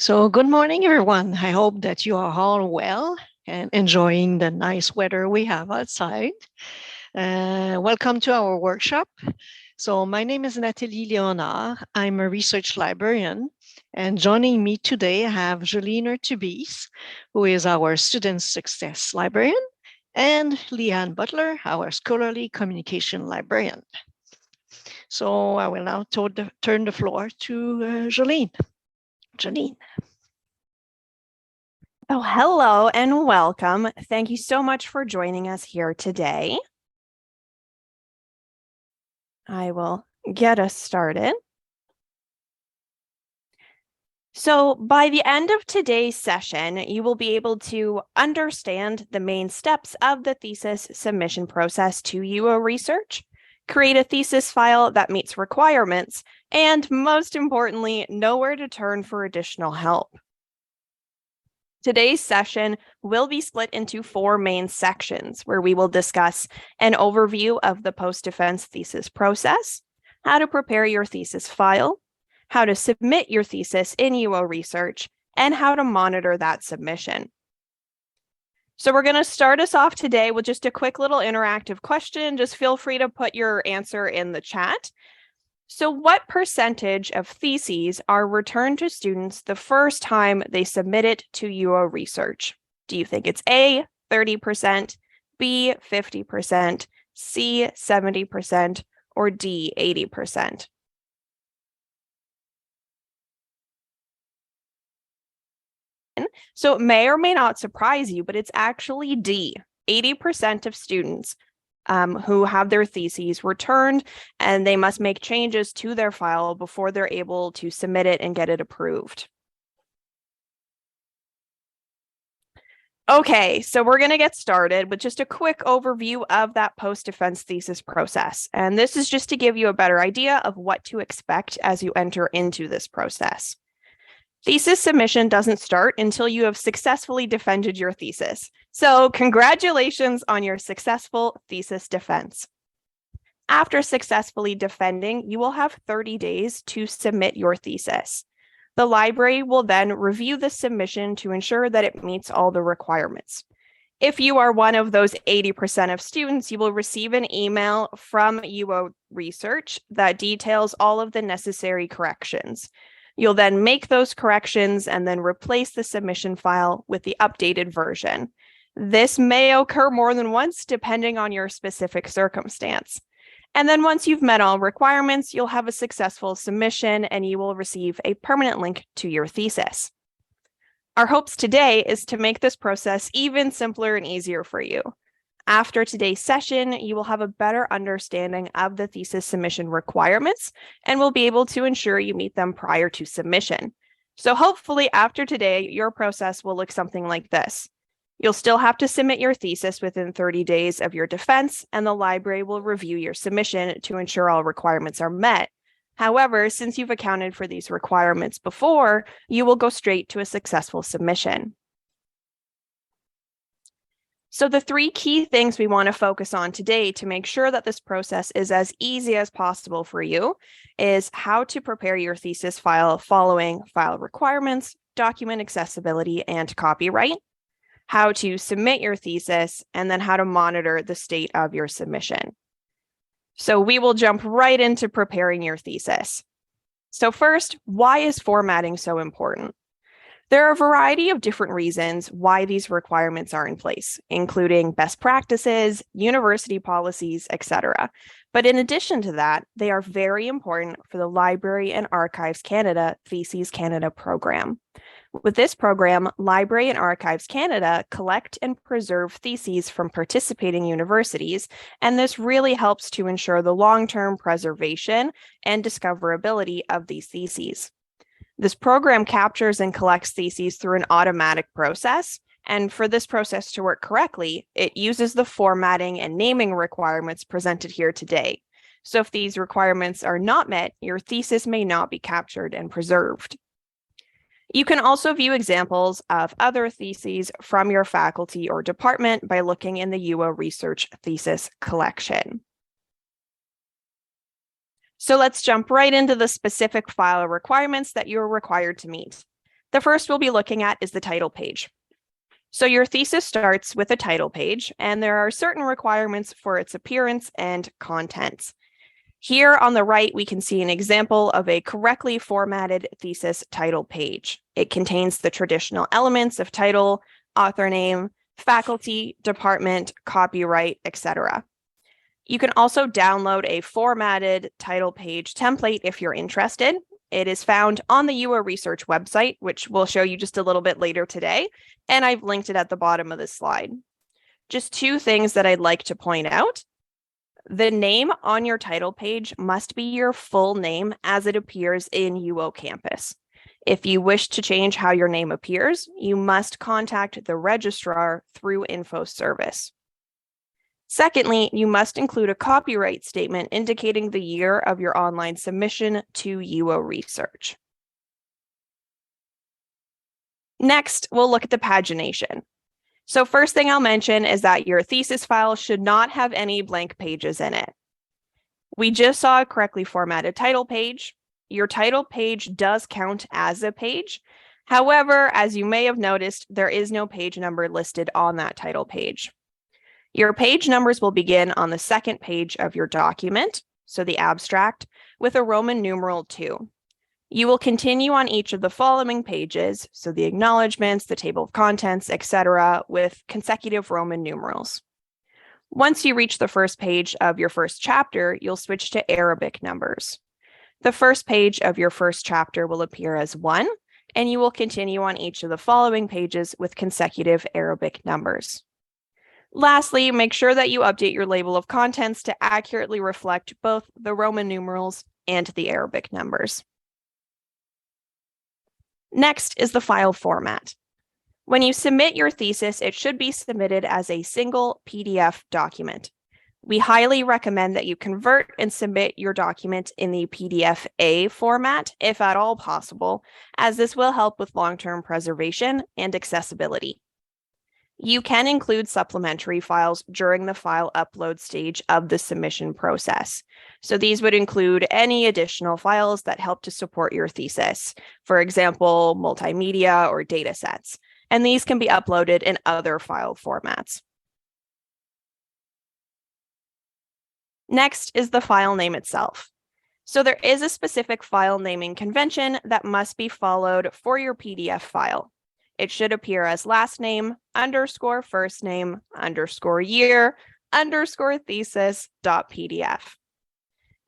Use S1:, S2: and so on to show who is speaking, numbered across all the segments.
S1: So, good morning, everyone. I hope that you are all well and enjoying the nice weather we have outside. Welcome to our workshop. So, my name is Nathalie Léonard. I'm a research librarian. And joining me today, I have Jolene Urtubis, who is our student success librarian, and Leanne Butler, our scholarly communication librarian. So, I will now turn the floor to Jolene. Jolene.
S2: Oh, hello and welcome. Thank you so much for joining us here today. I will get us started. So by the end of today's session, you will be able to understand the main steps of the thesis submission process to UO Research, create a thesis file that meets requirements, and most importantly, know where to turn for additional help. Today's session will be split into 4 main sections where we will discuss an overview of the post-defense thesis process, how to prepare your thesis file, how to submit your thesis in UO Research, and how to monitor that submission. So we're going to start us off today with just a quick little interactive question. Just feel free to put your answer in the chat. So what percentage of theses are returned to students the first time they submit it to UO Research? Do you think it's A, 30%, B, 50%, C, 70%, or D, 80%? So it may or may not surprise you, but it's actually D. 80% of students who have their theses returned, and they must make changes to their file before they're able to submit it and get it approved. Okay, so we're going to get started with just a quick overview of that post-defense thesis process. And this is just to give you a better idea of what to expect as you enter into this process. Thesis submission doesn't start until you have successfully defended your thesis. So congratulations on your successful thesis defense. After successfully defending, you will have 30 days to submit your thesis. The library will then review the submission to ensure that it meets all the requirements. If you are one of those 80% of students, you will receive an email from UO Research that details all of the necessary corrections. You'll then make those corrections and then replace the submission file with the updated version. This may occur more than once depending on your specific circumstance. And then once you've met all requirements, you'll have a successful submission and you will receive a permanent link to your thesis. Our hopes today is to make this process even simpler and easier for you. After today's session, you will have a better understanding of the thesis submission requirements and will be able to ensure you meet them prior to submission. So hopefully after today, your process will look something like this. You'll still have to submit your thesis within 30 days of your defense, and the library will review your submission to ensure all requirements are met. However, since you've accounted for these requirements before, you will go straight to a successful submission. So the 3 key things we want to focus on today to make sure that this process is as easy as possible for you is how to prepare your thesis file following file requirements, document accessibility, and copyright, how to submit your thesis, and then how to monitor the state of your submission. So we will jump right into preparing your thesis. So first, why is formatting so important? There are a variety of different reasons why these requirements are in place, including best practices, university policies, etc. But in addition to that, they are very important for the Library and Archives Canada Theses Canada program. With this program, Library and Archives Canada collect and preserve theses from participating universities, and this really helps to ensure the long-term preservation and discoverability of these theses. This program captures and collects theses through an automatic process, and for this process to work correctly, it uses the formatting and naming requirements presented here today. So if these requirements are not met, your thesis may not be captured and preserved. You can also view examples of other theses from your faculty or department by looking in the UO Research Thesis Collection. So let's jump right into the specific file requirements that you're required to meet. The first we'll be looking at is the title page. So your thesis starts with a title page, and there are certain requirements for its appearance and contents. Here on the right, we can see an example of a correctly formatted thesis title page. It contains the traditional elements of title, author name, faculty, department, copyright, etc. You can also download a formatted title page template if you're interested. It is found on the UO Research website, which we'll show you just a little bit later today, and I've linked it at the bottom of this slide. Just two things that I'd like to point out. The name on your title page must be your full name as it appears in UO Campus. If you wish to change how your name appears, you must contact the registrar through Info Service. Secondly, you must include a copyright statement indicating the year of your online submission to UO Research. Next, we'll look at the pagination. So first thing I'll mention is that your thesis file should not have any blank pages in it. We just saw a correctly formatted title page. Your title page does count as a page. However, as you may have noticed, there is no page number listed on that title page. Your page numbers will begin on the second page of your document, so the abstract, with a Roman numeral 2. You will continue on each of the following pages, so the acknowledgements, the table of contents, etc., with consecutive Roman numerals. Once you reach the first page of your first chapter, you'll switch to Arabic numbers. The first page of your first chapter will appear as 1, and you will continue on each of the following pages with consecutive Arabic numbers. Lastly, make sure that you update your label of contents to accurately reflect both the Roman numerals and the Arabic numbers. Next is the file format. When you submit your thesis, it should be submitted as a single PDF document. We highly recommend that you convert and submit your document in the PDF-A format, if at all possible, as this will help with long-term preservation and accessibility. You can include supplementary files during the file upload stage of the submission process. So these would include any additional files that help to support your thesis, for example, multimedia or data sets, and these can be uploaded in other file formats. Next is the file name itself. So there is a specific file naming convention that must be followed for your PDF file. It should appear as last name _ first name _ year _ thesis.pdf.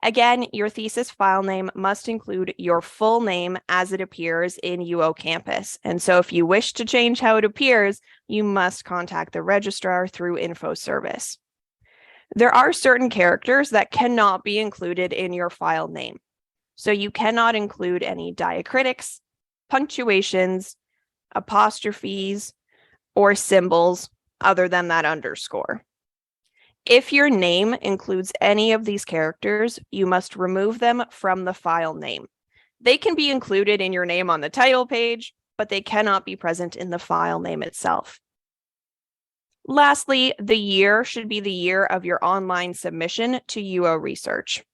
S2: Again, your thesis file name must include your full name as it appears in UO Campus. And so if you wish to change how it appears, you must contact the registrar through Info Service. There are certain characters that cannot be included in your file name. So you cannot include any diacritics, punctuations, apostrophes, or symbols other than that underscore. If your name includes any of these characters, you must remove them from the file name. They can be included in your name on the title page, but they cannot be present in the file name itself. Lastly, the year should be the year of your online submission to UO Research.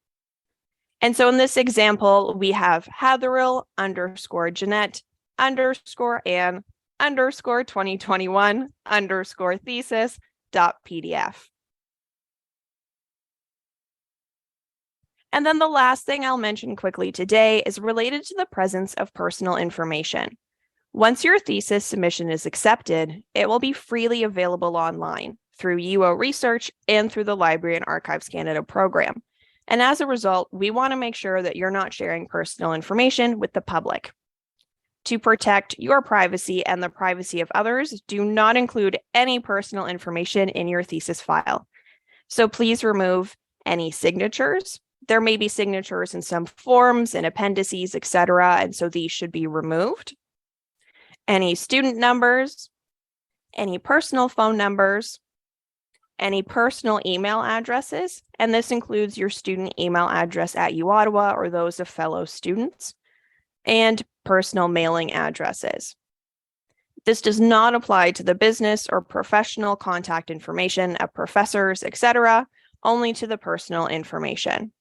S2: And so in this example, we have Hatheril _ Jeanette _ Anne _ 2021 _ thesis.pdf. And then the last thing I'll mention quickly today is related to the presence of personal information. Once your thesis submission is accepted, it will be freely available online through UO Research and through the Library and Archives Canada program. And as a result, we want to make sure that you're not sharing personal information with the public. To protect your privacy and the privacy of others, do not include any personal information in your thesis file. So please remove any signatures. There may be signatures in some forms and appendices, etc., and so these should be removed. Any student numbers, any personal phone numbers, any personal email addresses, and this includes your student email address at UOttawa or those of fellow students, and personal mailing addresses. This does not apply to the business or professional contact information of professors, etc., only to the personal information.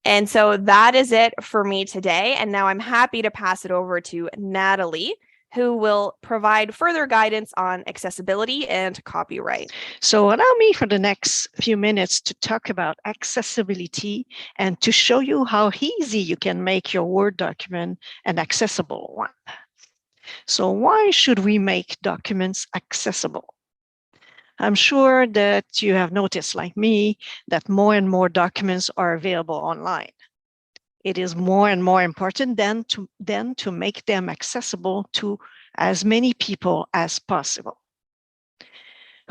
S2: And so that is it for me today. And now I'm happy to pass it over to Natalie, who will provide further guidance on accessibility and copyright.
S1: So allow me for the next few minutes to talk about accessibility and to show you how easy you can make your Word document an accessible one. So why should we make documents accessible? I'm sure that you have noticed, like me, that more and more documents are available online. It is more and more important then to make them accessible to as many people as possible.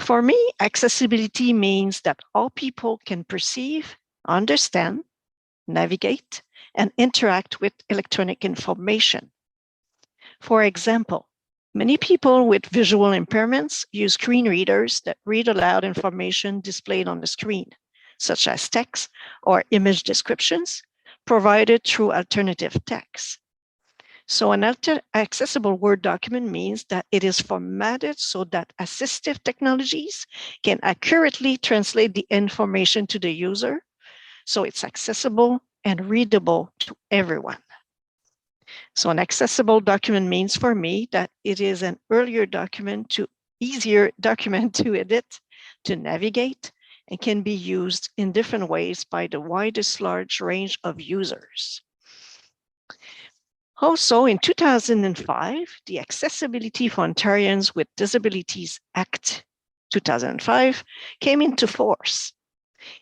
S1: For me, accessibility means that all people can perceive, understand, navigate, and interact with electronic information. For example, many people with visual impairments use screen readers that read aloud information displayed on the screen, such as text or image descriptions provided through alternative text. So an accessible Word document means that it is formatted so that assistive technologies can accurately translate the information to the user, so it's accessible and readable to everyone. So an accessible document means for me that it is an easier document to edit, to navigate, and can be used in different ways by the widest large range of users. Also, in 2005, the Accessibility for Ontarians with Disabilities Act 2005 came into force.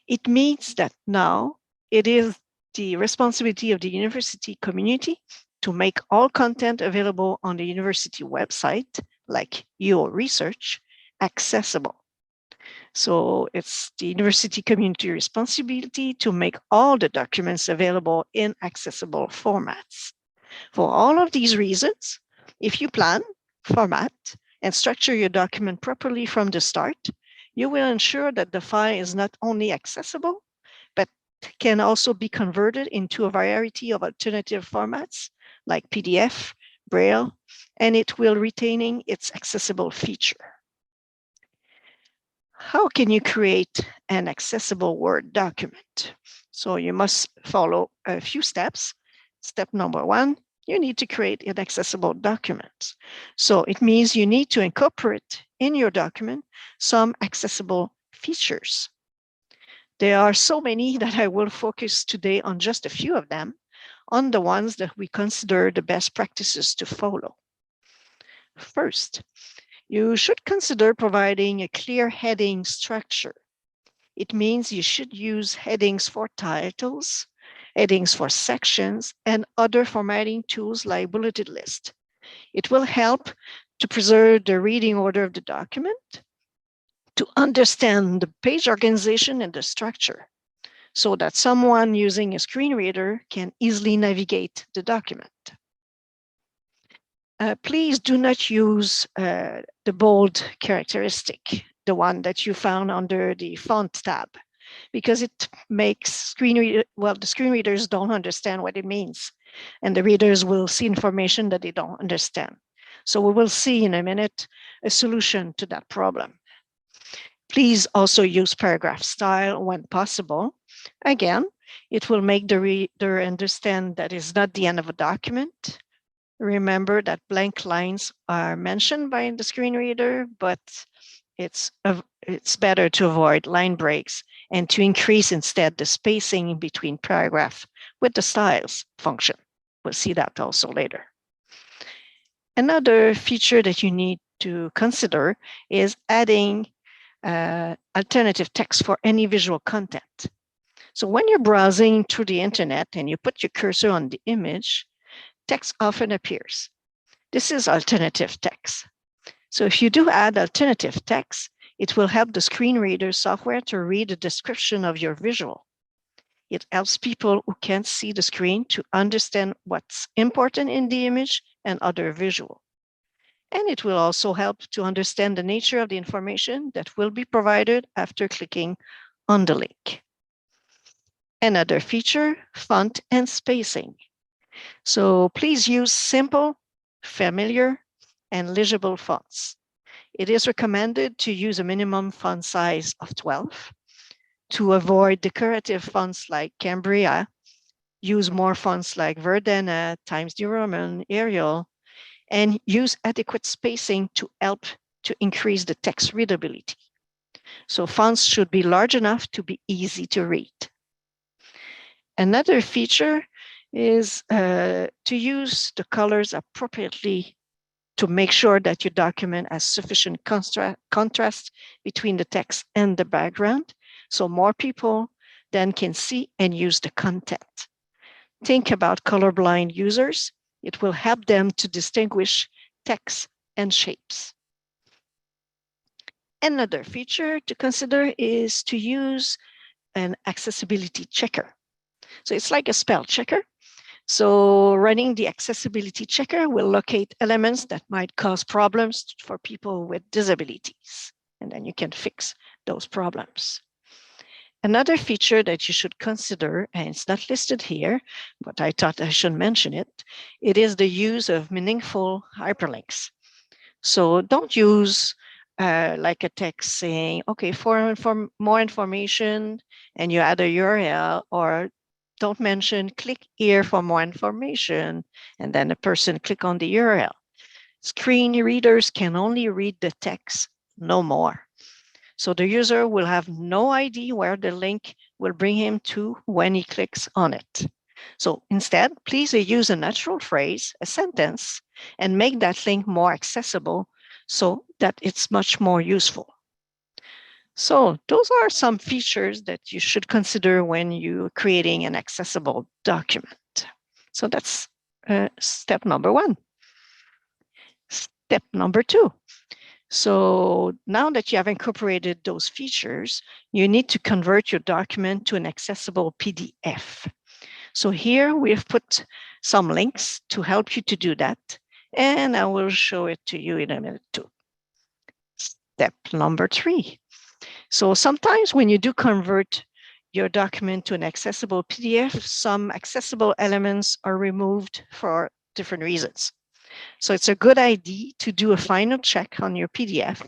S1: It means that now it is the responsibility of the university community to make all content available on the university website, like your research, accessible. So it's the university community responsibility to make all the documents available in accessible formats. For all of these reasons, if you plan, format, and structure your document properly from the start, you will ensure that the file is not only accessible, but can also be converted into a variety of alternative formats like PDF, Braille, and it will retaining its accessible feature. How can you create an accessible Word document? So you must follow a few steps. Step number one, you need to create an accessible document. So it means you need to incorporate in your document some accessible features. There are so many that I will focus today on just a few of them, on the ones that we consider the best practices to follow. First, you should consider providing a clear heading structure. It means you should use headings for titles, headings for sections, and other formatting tools like bulleted list. It will help to preserve the reading order of the document, to understand the page organization and the structure, so that someone using a screen reader can easily navigate the document. Please do not use the bold characteristic, the one that you found under the font tab, because it makes the screen readers don't understand what it means, and the readers will see information that they don't understand. So we will see in a minute a solution to that problem. Please also use paragraph style when possible. Again, it will make the reader understand that it's not the end of a document. Remember that blank lines are mentioned by the screen reader, but it's better to avoid line breaks and to increase instead the spacing between paragraphs with the styles function. We'll see that also later. Another feature that you need to consider is adding alternative text for any visual content. So when you're browsing through the internet and you put your cursor on the image, text often appears. This is alternative text. So if you do add alternative text, it will help the screen reader software to read the description of your visual. It helps people who can't see the screen to understand what's important in the image and other visual. And it will also help to understand the nature of the information that will be provided after clicking on the link. Another feature, font and spacing. So please use simple, familiar, and legible fonts. It is recommended to use a minimum font size of 12 to avoid decorative fonts like Cambria use more fonts like Verdana, Times New Roman, Arial, and use adequate spacing to help to increase the text readability. So fonts should be large enough to be easy to read. Another feature is to use the colors appropriately to make sure that your document has sufficient contrast between the text and the background, so more people then can see and use the content. Think about colorblind users. It will help them to distinguish text and shapes. Another feature to consider is to use an accessibility checker. So it's like a spell checker. So running the accessibility checker will locate elements that might cause problems for people with disabilities, and then you can fix those problems. Another feature that you should consider, and it's not listed here, but I thought I should mention it, it is the use of meaningful hyperlinks. So don't use like a text saying, okay, for more information, and you add a URL, or don't mention click here for more information, and then a person click on the URL. Screen readers can only read the text, no more. So the user will have no idea where the link will bring him to when he clicks on it. So instead, please use a natural phrase, a sentence, and make that link more accessible so that it's much more useful. So those are some features that you should consider when you're creating an accessible document. So that's step number one. Step number two. So now that you have incorporated those features, you need to convert your document to an accessible PDF. So here we've put some links to help you to do that, and I will show it to you in a minute too. Step number three. So sometimes when you do convert your document to an accessible PDF, some accessible elements are removed for different reasons. So it's a good idea to do a final check on your PDF.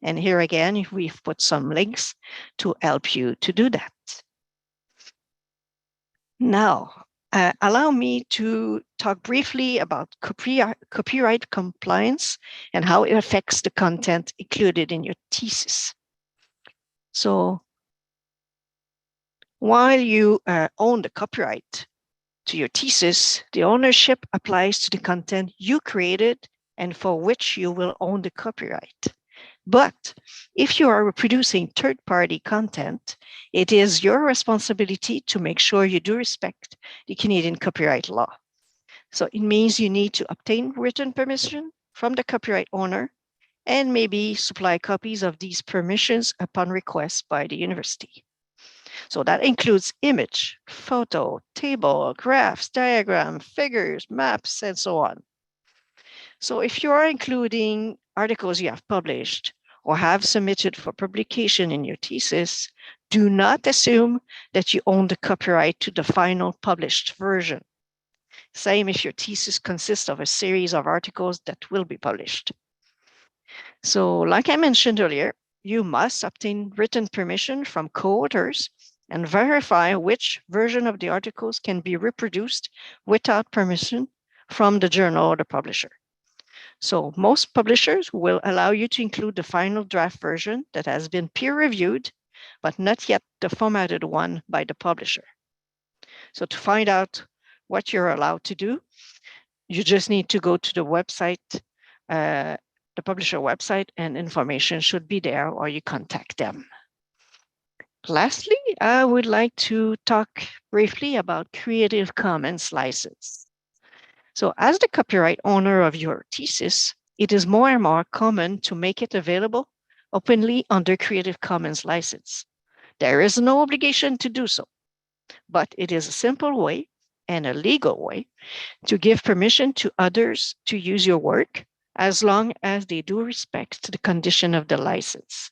S1: And here again, we've put some links to help you to do that. Now, allow me to talk briefly about copyright compliance and how it affects the content included in your thesis. So while you own the copyright to your thesis, the ownership applies to the content you created and for which you will own the copyright. But if you are producing third-party content, it is your responsibility to make sure you do respect the Canadian copyright law. So it means you need to obtain written permission from the copyright owner and maybe supply copies of these permissions upon request by the university. So that includes image, photo, table, graphs, diagram, figures, maps, and so on. So if you are including articles you have published or have submitted for publication in your thesis, do not assume that you own the copyright to the final published version. Same if your thesis consists of a series of articles that will be published. So like I mentioned earlier, you must obtain written permission from co-authors and verify which version of the articles can be reproduced without permission from the journal or the publisher. So most publishers will allow you to include the final draft version that has been peer-reviewed, but not yet the formatted one by the publisher. So to find out what you're allowed to do, you just need to go to the website, the publisher website, and information should be there, or you contact them. Lastly, I would like to talk briefly about Creative Commons license. So as the copyright owner of your thesis, it is more and more common to make it available openly under Creative Commons license. There is no obligation to do so, but it is a simple way and a legal way to give permission to others to use your work as long as they do respect the condition of the license.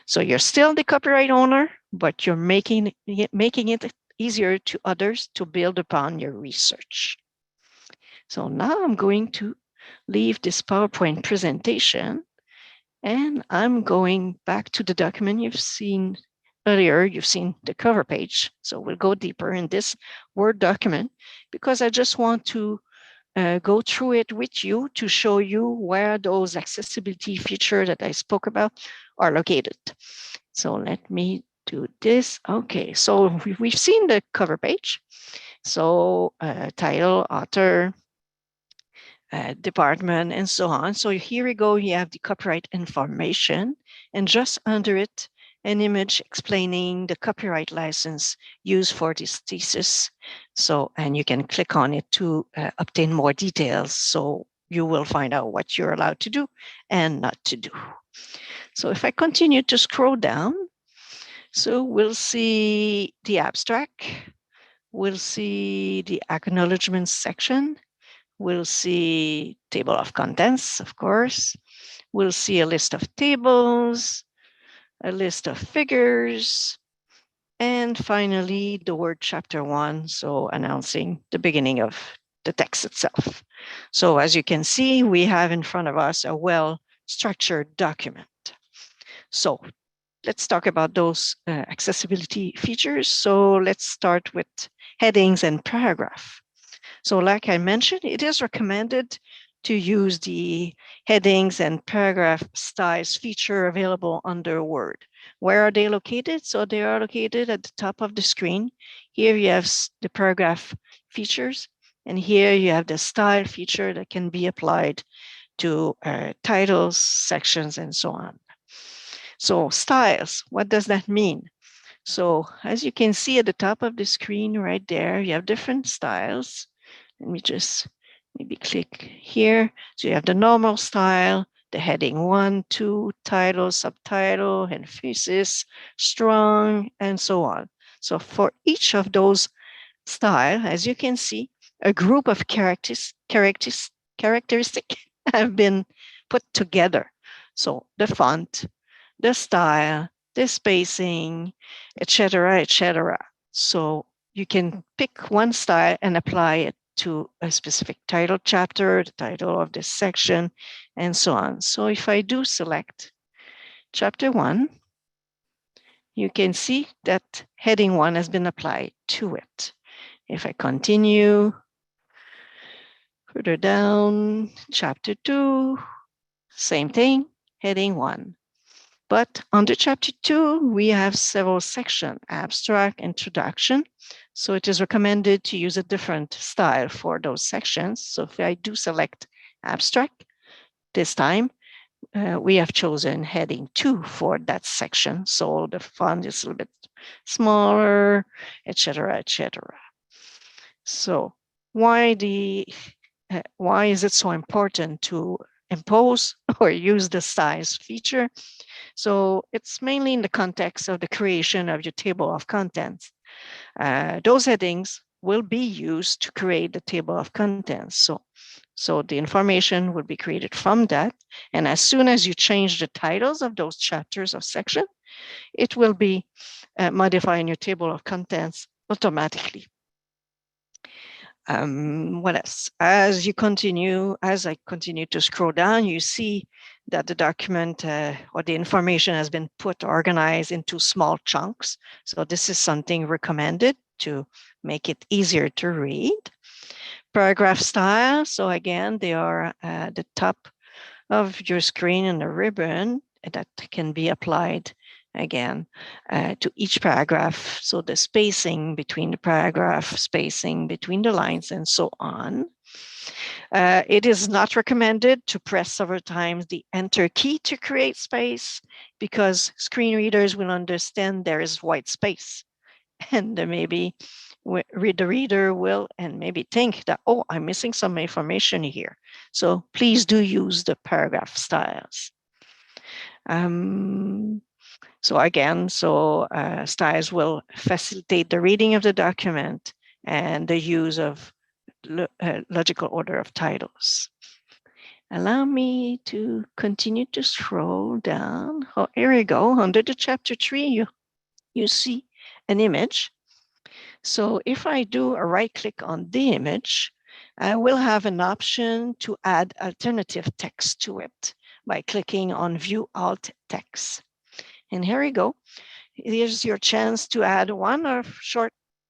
S1: So you're still the copyright owner, but you're making it easier to others to build upon your research. So now I'm going to leave this PowerPoint presentation, and I'm going back to the document you've seen earlier, you've seen the cover page. So we'll go deeper in this Word document because I just want to go through it with you to show you where those accessibility features that I spoke about are located. So let me do this. Okay, so we've seen the cover page. So title, author, department, and so on. So here we go, you have the copyright information, and just under it, an image explaining the copyright license used for this thesis. So, and you can click on it to obtain more details. So you will find out what you're allowed to do and not to do. So if I continue to scroll down, so we'll see the abstract, we'll see the acknowledgement section, we'll see table of contents, of course. We'll see a list of tables, a list of figures, and finally the word chapter 1, so announcing the beginning of the text itself. So as you can see, we have in front of us a well-structured document. So let's talk about those accessibility features. So let's start with headings and paragraph. So like I mentioned, it is recommended to use the headings and paragraph styles feature available under Word. Where are they located? So they are located at the top of the screen. Here you have the paragraph features, and here you have the style feature that can be applied to titles, sections, and so on. So styles, what does that mean? So as you can see at the top of the screen right there, you have different styles. Let me just maybe click here. So you have the normal style, the heading 1, 2, title, subtitle, and thesis, strong, and so on. So for each of those styles, as you can see, a group of characteristics have been put together. So the font, the style, the spacing, etc., etc. So you can pick one style and apply it to a specific title chapter, the title of this section, and so on. So if I do select chapter 1, you can see that heading 1 has been applied to it. If I continue further down, chapter 2, same thing, heading 1. But under chapter 2, we have several sections, abstract, introduction. So it is recommended to use a different style for those sections. So if I do select abstract, this time we have chosen heading 2 for that section. So the font is a little bit smaller, etc., etc. So why is it so important to impose or use the size feature? So it's mainly in the context of the creation of your table of contents. Those headings will be used to create the table of contents. So the information will be created from that. And as soon as you change the titles of those chapters or sections, it will be modifying your table of contents automatically. What else? As I continue to scroll down, you see that the document or the information has been organized into small chunks. So this is something recommended to make it easier to read. Paragraph style. So again, they are at the top of your screen in a ribbon that can be applied again to each paragraph. So the spacing between the paragraph, spacing between the lines, and so on. It is not recommended to press several times the enter key to create space because screen readers will understand there is white space. And maybe the reader will and maybe think that, oh, I'm missing some information here. So please do use the paragraph styles. So again, styles will facilitate the reading of the document and the use of logical order of titles. Allow me to continue to scroll down. Oh, here we go. Under the chapter 3, you see an image. So if I do a right click on the image, I will have an option to add alternative text to it by clicking on View Alt Text. And here we go. here's your chance to add one or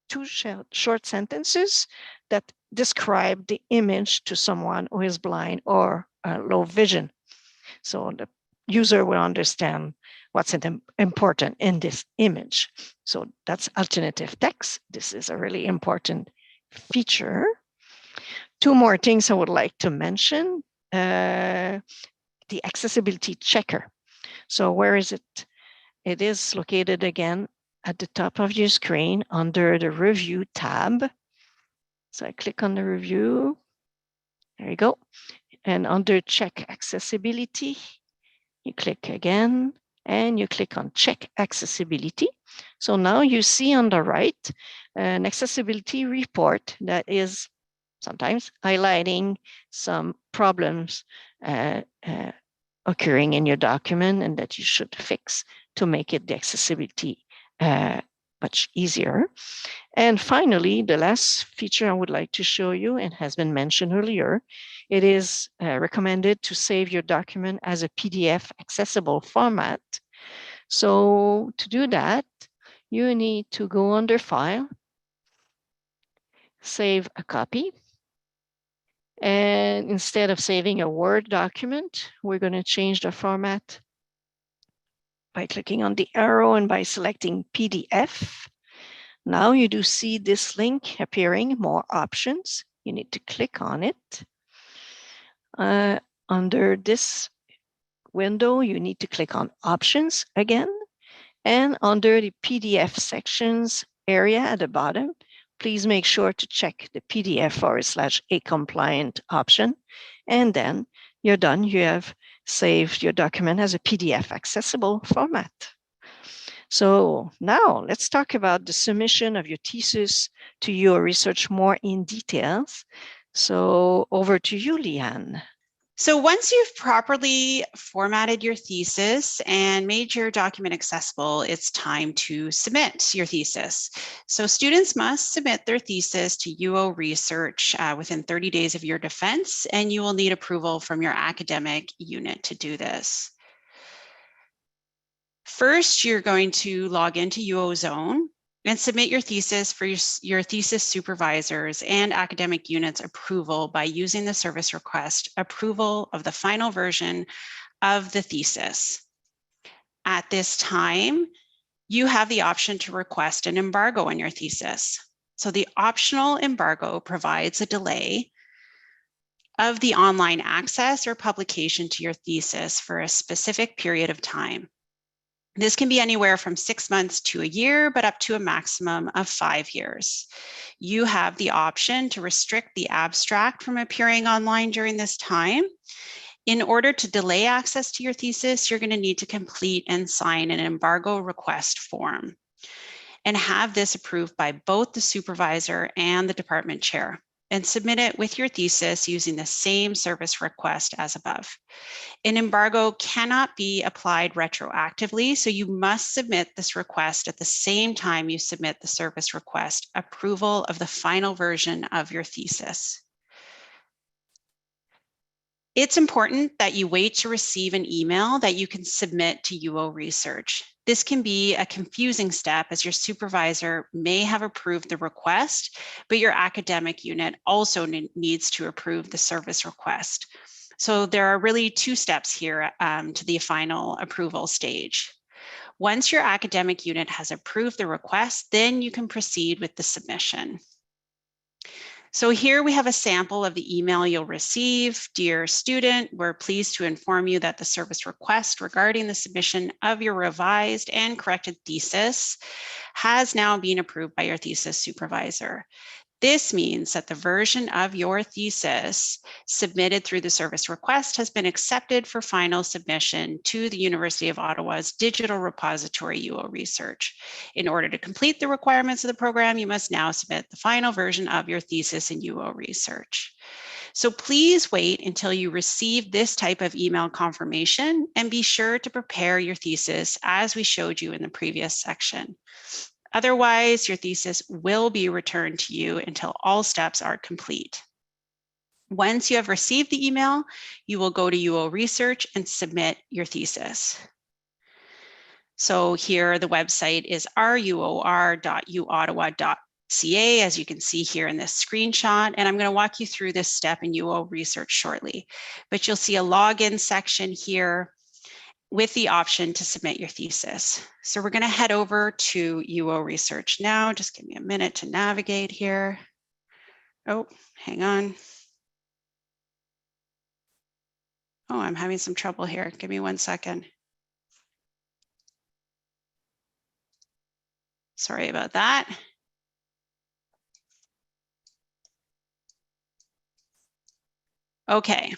S1: two short sentences that describe the image to someone who is blind or low vision. So the user will understand what's important in this image. So that's alternative text. This is a really important feature. Two more things I would like to mention. The accessibility checker. So where is it? It is located again at the top of your screen under the review tab. So I click on the review. There you go. And under check accessibility, you click again and you click on check accessibility. So now you see on the right an accessibility report that is sometimes highlighting some problems occurring in your document and that you should fix to make it the accessibility much easier. And finally, the last feature I would like to show you, and has been mentioned earlier, it is recommended to save your document as a PDF accessible format. So to do that, you need to go under File, Save a Copy. And instead of saving a Word document, we're going to change the format by clicking on the arrow and by selecting PDF. Now you do see this link appearing, more options. You need to click on it. Under this window, you need to click on Options again. And under the PDF sections area at the bottom, please make sure to check the PDF/A compliant option. And then you're done. You have saved your document as a PDF accessible format. So now let's talk about the submission of your thesis to your research more in details. So over to you, Leanne.
S3: So once you've properly formatted your thesis and made your document accessible, it's time to submit your thesis. So students must submit their thesis to UO Research within 30 days of your defense, and you will need approval from your academic unit to do this. First, you're going to log into UO Zone and submit your thesis for your thesis supervisors and academic units approval by using the service request approval of the final version of the thesis. At this time, you have the option to request an embargo on your thesis. So the optional embargo provides a delay of the online access or publication to your thesis for a specific period of time. This can be anywhere from 6 months to a year, but up to a maximum of 5 years. You have the option to restrict the abstract from appearing online during this time. In order to delay access to your thesis, you're going to need to complete and sign an embargo request form and have this approved by both the supervisor and the department chair, and submit it with your thesis using the same service request as above. An embargo cannot be applied retroactively, so you must submit this request at the same time you submit the service request approval of the final version of your thesis. It's important that you wait to receive an email that you can submit to UO Research. This can be a confusing step as your supervisor may have approved the request, but your academic unit also needs to approve the service request. So there are really 2 steps here to the final approval stage. Once your academic unit has approved the request, then you can proceed with the submission. So here we have a sample of the email you'll receive. Dear student, we're pleased to inform you that the service request regarding the submission of your revised and corrected thesis has now been approved by your thesis supervisor. This means that the version of your thesis submitted through the service request has been accepted for final submission to the University of Ottawa's digital repository, UO Research. In order to complete the requirements of the program, you must now submit the final version of your thesis in UO Research. So please wait until you receive this type of email confirmation and be sure to prepare your thesis as we showed you in the previous section. Otherwise, your thesis will be returned to you until all steps are complete. Once you have received the email, you will go to UO Research and submit your thesis. So here the website is ruor.uottawa.ca, as you can see here in this screenshot. And I'm going to walk you through this step in UO Research shortly. But you'll see a login section here with the option to submit your thesis. So we're going to head over to UO Research now. Just give me a minute to navigate here. Oh, hang on. Oh, I'm having some trouble here. Give me 1 second. Sorry about that. Okay.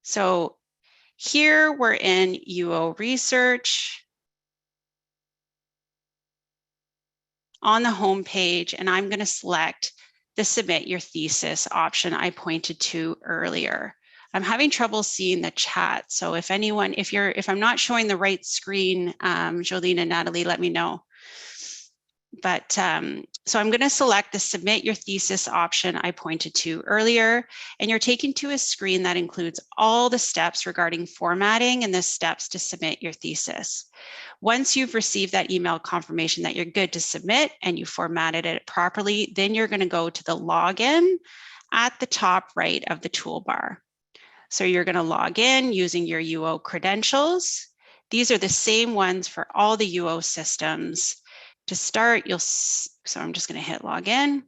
S3: So here we're in UO Research on the home page, and I'm going to select the Submit Your Thesis option I pointed to earlier. I'm having trouble seeing the chat, so if anyone, if I'm not showing the right screen, Jolene and Natalie, let me know. But so I'm going to select the Submit Your Thesis option I pointed to earlier, and you're taken to a screen that includes all the steps regarding formatting and the steps to submit your thesis. Once you've received that email confirmation that you're good to submit and you formatted it properly, then you're going to go to the login at the top right of the toolbar. So you're going to log in using your UO credentials. These are the same ones for all the UO systems. To start, so I'm just going to hit login.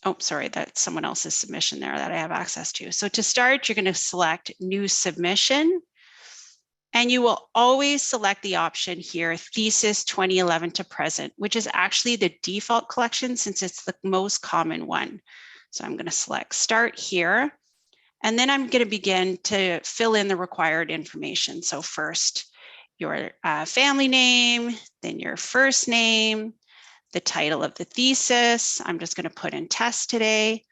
S3: Oh, sorry, that's someone else's submission there that I have access to. So to start, you're going to select New Submission. And you will always select the option here, Thesis 2011 to present, which is actually the default collection since it's the most common one. So I'm going to select Start here. And then I'm going to begin to fill in the required information. So first, your family name, then your first name, the title of the thesis. I'm just going to put in test today.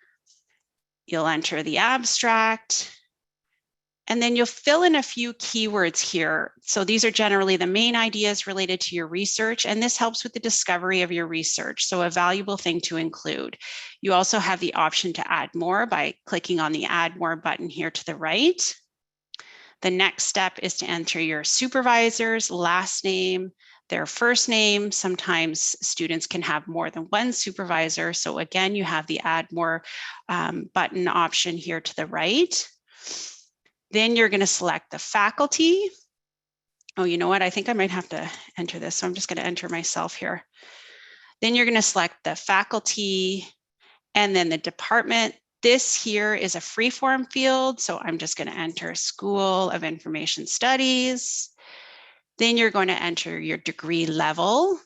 S3: You'll enter the abstract. And then you'll fill in a few keywords here. So these are generally the main ideas related to your research, and this helps with the discovery of your research. So a valuable thing to include. You also have the option to add more by clicking on the Add More button here to the right. The next step is to enter your supervisor's last name, their first name. Sometimes students can have more than one supervisor. So again, you have the Add More button option here to the right. Then you're going to select the faculty. Oh, you know what? I think I might have to enter this. So I'm just going to enter myself here. Then you're going to select the faculty and then the department. This here is a free-form field. So I'm just going to enter School of Information Studies. Then you're going to enter your degree level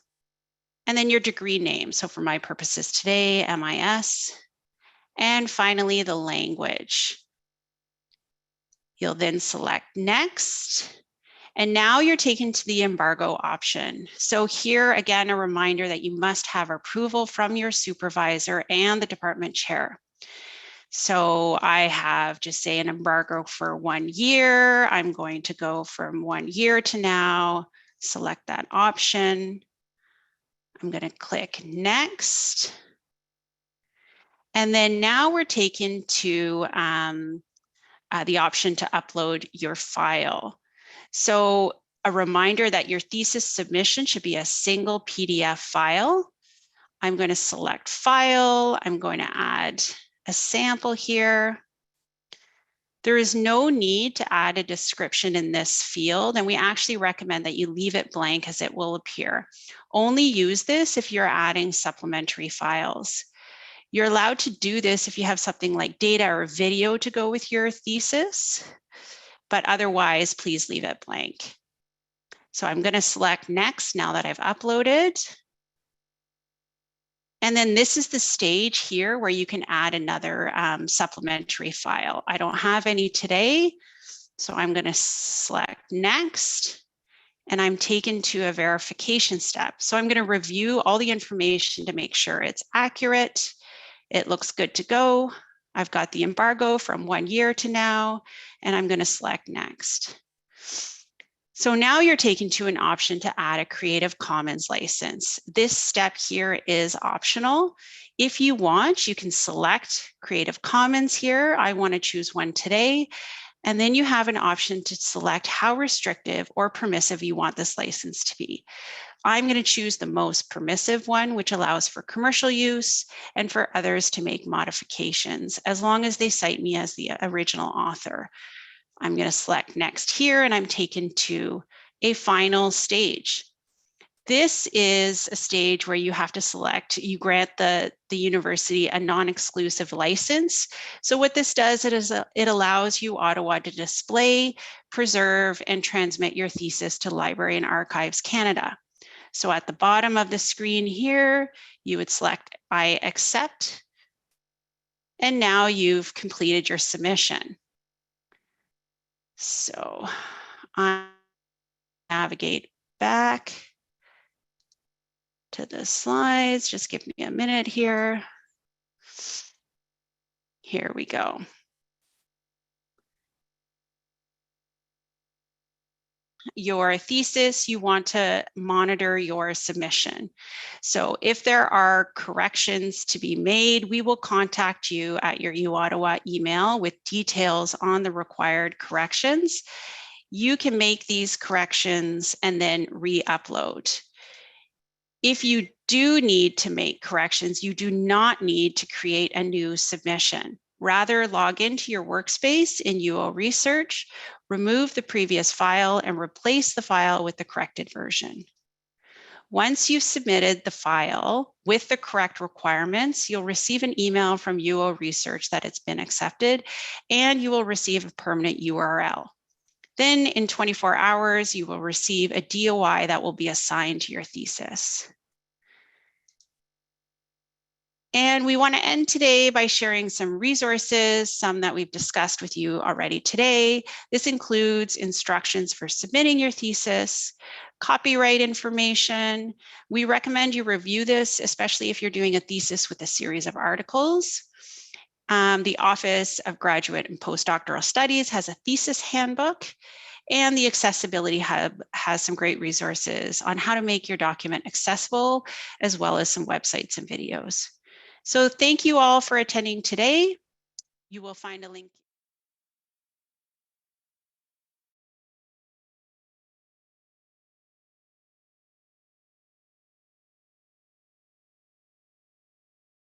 S3: and then your degree name. So for my purposes today, MIS. And finally, the language. You'll then select Next. And now you're taken to the embargo option. So here, again, a reminder that you must have approval from your supervisor and the department chair. So I have just say an embargo for 1 year. I'm going to go from 1 year to now, select that option. I'm going to click Next. And then now we're taken to the option to upload your file. So a reminder that your thesis submission should be a single PDF file. I'm going to select File. I'm going to add a sample here. There is no need to add a description in this field, and we actually recommend that you leave it blank as it will appear. Only use this if you're adding supplementary files. You're allowed to do this if you have something like data or video to go with your thesis, but otherwise, please leave it blank. So I'm going to select Next now that I've uploaded. And then this is the stage here where you can add another supplementary file. I don't have any today, so I'm going to select Next. And I'm taken to a verification step. So I'm going to review all the information to make sure it's accurate. It looks good to go. I've got the embargo from 1 year to now, and I'm going to select Next. So now you're taken to an option to add a Creative Commons license. This step here is optional. If you want, you can select Creative Commons here. I want to choose one today. And then you have an option to select how restrictive or permissive you want this license to be. I'm going to choose the most permissive one, which allows for commercial use and for others to make modifications, as long as they cite me as the original author. I'm going to select next here, and I'm taken to a final stage. This is a stage where you have to select, you grant the university a non-exclusive license. So what this does, it allows you, Ottawa, to display, preserve, and transmit your thesis to Library and Archives Canada. So at the bottom of the screen here, you would select I accept, and now you've completed your submission. So I navigate back to the slides. Just give me a minute here. Here we go. Your thesis, you want to monitor your submission. So if there are corrections to be made, we will contact you at your UOttawa email with details on the required corrections. You can make these corrections and then re-upload. If you do need to make corrections, you do not need to create a new submission. Rather, log into your workspace in UO Research, remove the previous file, and replace the file with the corrected version. Once you've submitted the file with the correct requirements, you'll receive an email from UO Research that it's been accepted, and you will receive a permanent URL. Then in 24 hours, you will receive a DOI that will be assigned to your thesis. And we want to end today by sharing some resources, some that we've discussed with you already today. This includes instructions for submitting your thesis, copyright information. We recommend you review this, especially if you're doing a thesis with a series of articles. The Office of Graduate and Postdoctoral Studies has a thesis handbook, and the Accessibility Hub has some great resources on how to make your document accessible, as well as some websites and videos. So thank you all for attending today. You will find a link